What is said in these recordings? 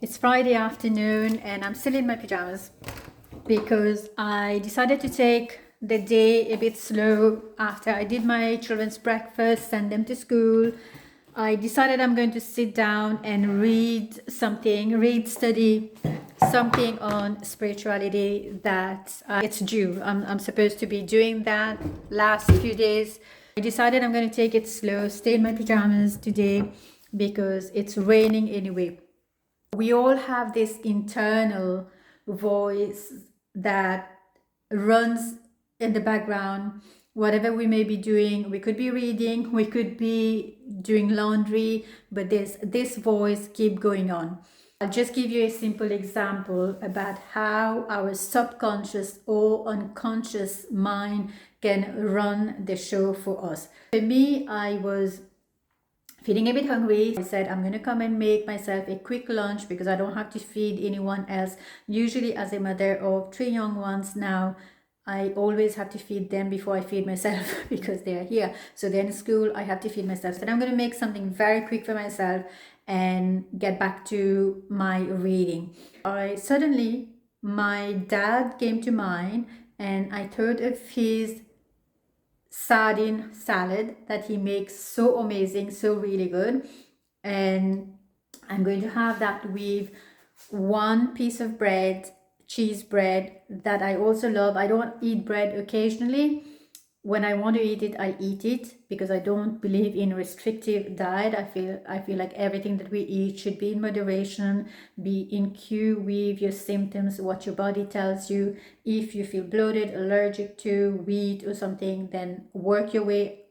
It's Friday afternoon and I'm still in my pajamas because I decided to take the day a bit slow after I did my children's breakfast, send them to school. I decided I'm going to sit down and study something on spirituality that it's due. I'm supposed to be doing that last few days. I decided I'm going to take it slow, stay in my pajamas today because it's raining anyway. We all have this internal voice that runs in the background. Whatever we may be doing, we could be reading, we could be doing laundry, but this voice keep going on. I'll just give you a simple example about how our subconscious or unconscious mind can run the show for us. For me, I was feeling a bit hungry. I said I'm gonna come and make myself a quick lunch because I don't have to feed anyone else. Usually as a mother of 3 young ones now, I always have to feed them before I feed myself because they are here. So they're in school, I have to feed myself. So I'm gonna make something very quick for myself and get back to my reading. Suddenly my dad came to mind and I thought of his sardine salad that he makes so amazing, so really good. And I'm going to have that with one piece of bread, cheese bread, that I also love. I don't eat bread occasionally. When I want to eat it, I eat it because I don't believe in restrictive diet. I feel like everything that we eat should be in moderation, be in cue with your symptoms, what your body tells you. If you feel bloated, allergic to wheat or something, then work your way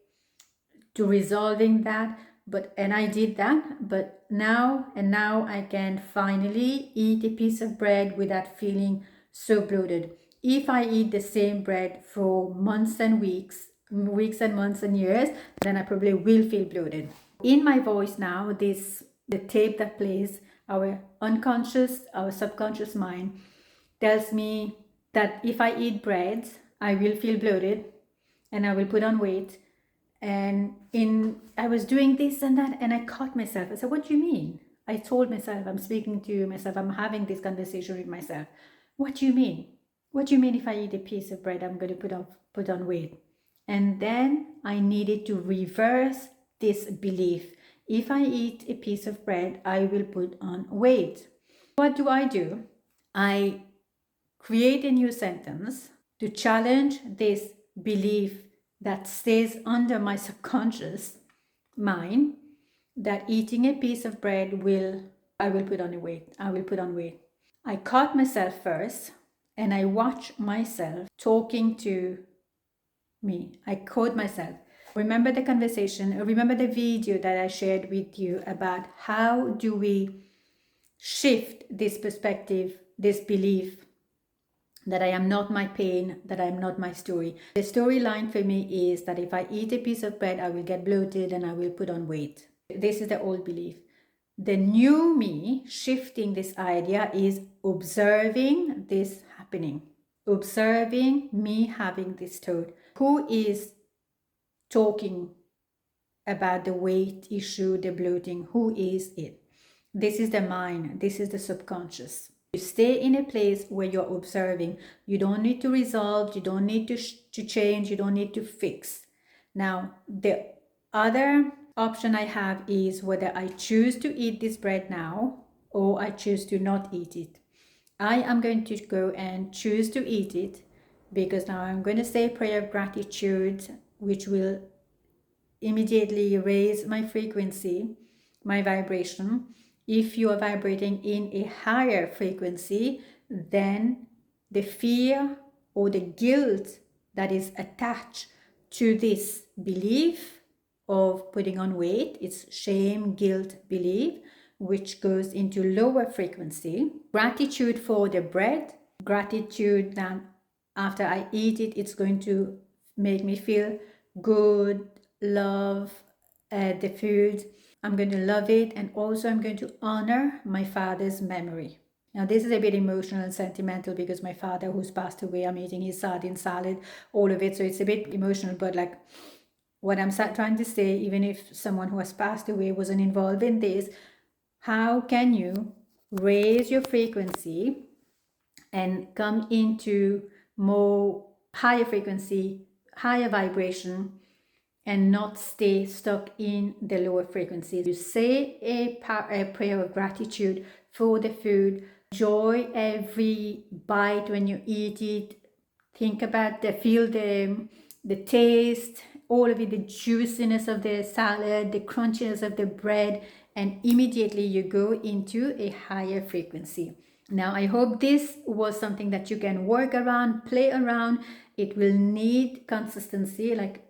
to resolving that. And I did that, but now I can finally eat a piece of bread without feeling so bloated. If I eat the same bread for months and weeks and months and years, then I probably will feel bloated. In my voice now, the tape that plays, our unconscious, our subconscious mind tells me that if I eat bread, I will feel bloated and I will put on weight. And I was doing this and that, and I caught myself. I said, "What do you mean?" I told myself, I'm speaking to myself, I'm having this conversation with myself. What do you mean? What do you mean if I eat a piece of bread, I'm going to put on weight? And then I needed to reverse this belief. If I eat a piece of bread, I will put on weight. What do? I create a new sentence to challenge this belief that stays under my subconscious mind that eating a piece of bread I will put on weight. I will put on weight. I caught myself first and I watched myself talking to me. I caught myself. Remember the conversation, remember the video that I shared with you about how do we shift this perspective, this belief that I am not my pain, that I am not my story. The storyline for me is that if I eat a piece of bread, I will get bloated and I will put on weight. This is the old belief. The new me shifting this idea is observing this happening, observing me having this thought. Who is talking about the weight issue, the bloating? Who is it? This is the mind, this is the subconscious. You stay in a place where you're observing. You don't need to resolve, you don't need to change, you don't need to fix. Now, the other option I have is whether I choose to eat this bread now or I choose to not eat it. I am going to go and choose to eat it because now I'm going to say a prayer of gratitude, which will immediately raise my frequency, my vibration. If you are vibrating in a higher frequency, then the fear or the guilt that is attached to this belief of putting on weight, it's shame, guilt, belief, which goes into lower frequency. Gratitude for the bread, gratitude that after I eat it, it's going to make me feel good, love the food. I'm going to love it, and also I'm going to honor my father's memory. Now, this is a bit emotional and sentimental because my father, who's passed away, I'm eating his sardine salad, all of it. So it's a bit emotional, but like what I'm trying to say, even if someone who has passed away wasn't involved in this, how can you raise your frequency and come into more higher frequency, higher vibration, and not stay stuck in the lower frequencies. You say a prayer of gratitude for the food. Enjoy every bite when you eat it. Think about feel the taste, all of it, the juiciness of the salad, the crunchiness of the bread, and immediately you go into a higher frequency. Now, I hope this was something that you can work around, play around. It will need consistency, like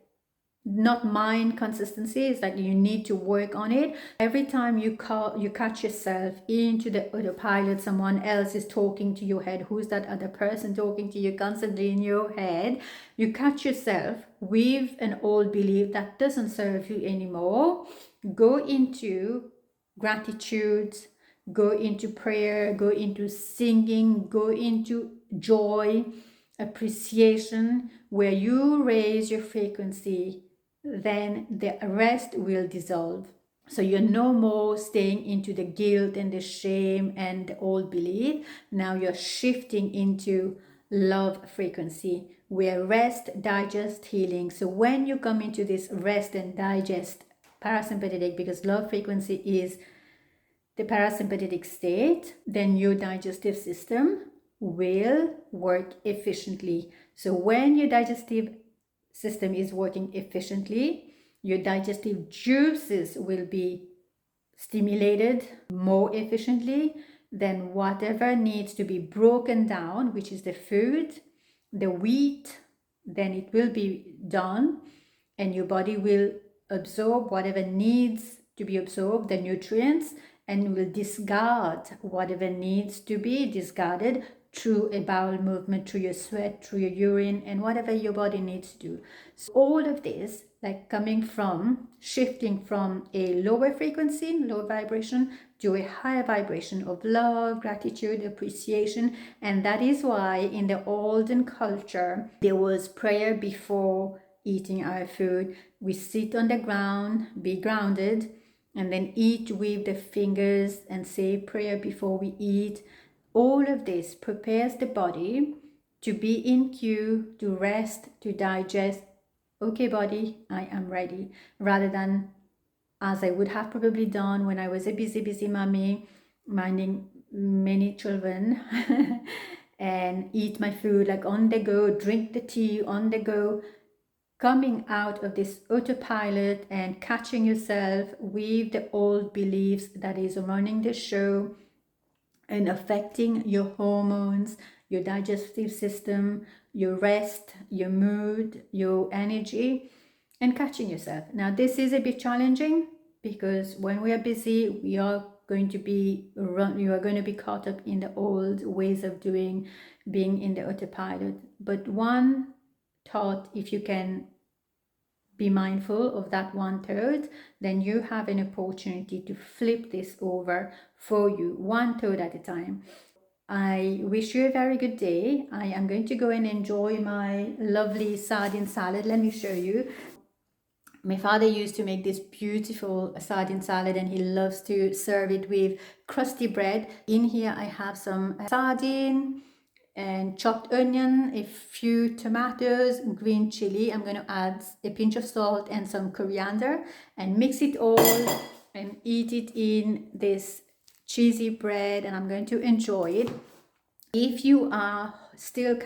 not mind consistency. It's like you need to work on it. Every time you catch yourself into the autopilot, someone else is talking to your head. Who's that other person talking to you constantly in your head? You catch yourself with an old belief that doesn't serve you anymore. Go into gratitude, go into prayer, go into singing, go into joy, appreciation, where you raise your frequency, then the rest will dissolve. So you're no more staying into the guilt and the shame and the old belief. Now you're shifting into love frequency, where rest, digest, healing. So when you come into this rest and digest parasympathetic, because love frequency is the parasympathetic state, then your digestive system will work efficiently. So when your digestive system is working efficiently, your digestive juices will be stimulated more efficiently. Then whatever needs to be broken down, which is the food, the wheat, then it will be done, and your body will absorb whatever needs to be absorbed, the nutrients, and will discard whatever needs to be discarded through a bowel movement, through your sweat, through your urine, and whatever your body needs to do. So all of this, like coming from, shifting from a lower frequency, low vibration, to a higher vibration of love, gratitude, appreciation. And that is why in the olden culture, there was prayer before eating our food. We sit on the ground, be grounded, and then eat with the fingers and say prayer before we eat. All of this prepares the body to be in queue, to rest, to digest. Okay, body, I am ready. Rather than, as I would have probably done when I was a busy mommy, minding many children, and eat my food like on the go, drink the tea on the go, coming out of this autopilot and catching yourself with the old beliefs that is running the show and affecting your hormones, your digestive system, your rest, your mood, your energy, and catching yourself. Now, this is a bit challenging because when we are busy, you are going to be caught up in the old ways of doing, being in the autopilot. But one thought, if you can be mindful of that 1/3, then you have an opportunity to flip this over for you, 1/3 at a time. I wish you a very good day. I am going to go and enjoy my lovely sardine salad. Let me show you. My father used to make this beautiful sardine salad, and he loves to serve it with crusty bread. In here I have some sardine and chopped onion, a few tomatoes, green chili. I'm going to add a pinch of salt and some coriander and mix it all and eat it in this cheesy bread, and I'm going to enjoy it. If you are still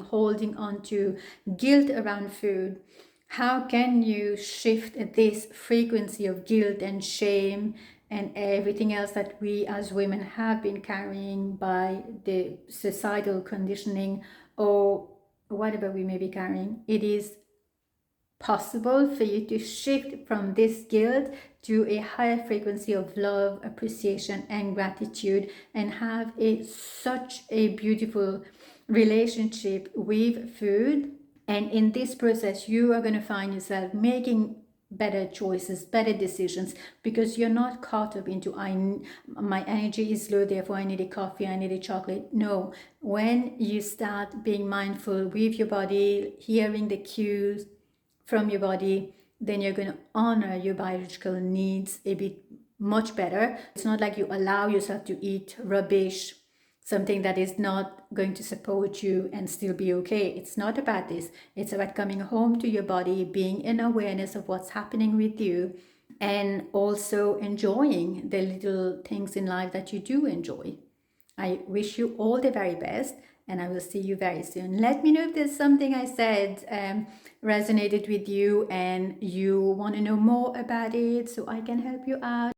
holding on to guilt around food, how can you shift this frequency of guilt and shame and everything else that we as women have been carrying by the societal conditioning or whatever we may be carrying? It is possible for you to shift from this guilt to a higher frequency of love, appreciation, and gratitude, and have such a beautiful relationship with food. And in this process, you are going to find yourself making better choices, better decisions, because you're not caught up into my energy is low, therefore I need a coffee, I need a chocolate. No, when you start being mindful with your body, hearing the cues from your body, then you're going to honor your biological needs a bit much better. It's not like you allow yourself to eat rubbish, something that is not going to support you and still be okay. It's not about this. It's about coming home to your body, being in awareness of what's happening with you, and also enjoying the little things in life that you do enjoy. I wish you all the very best, and I will see you very soon. Let me know if there's something I said resonated with you and you want to know more about it so I can help you out.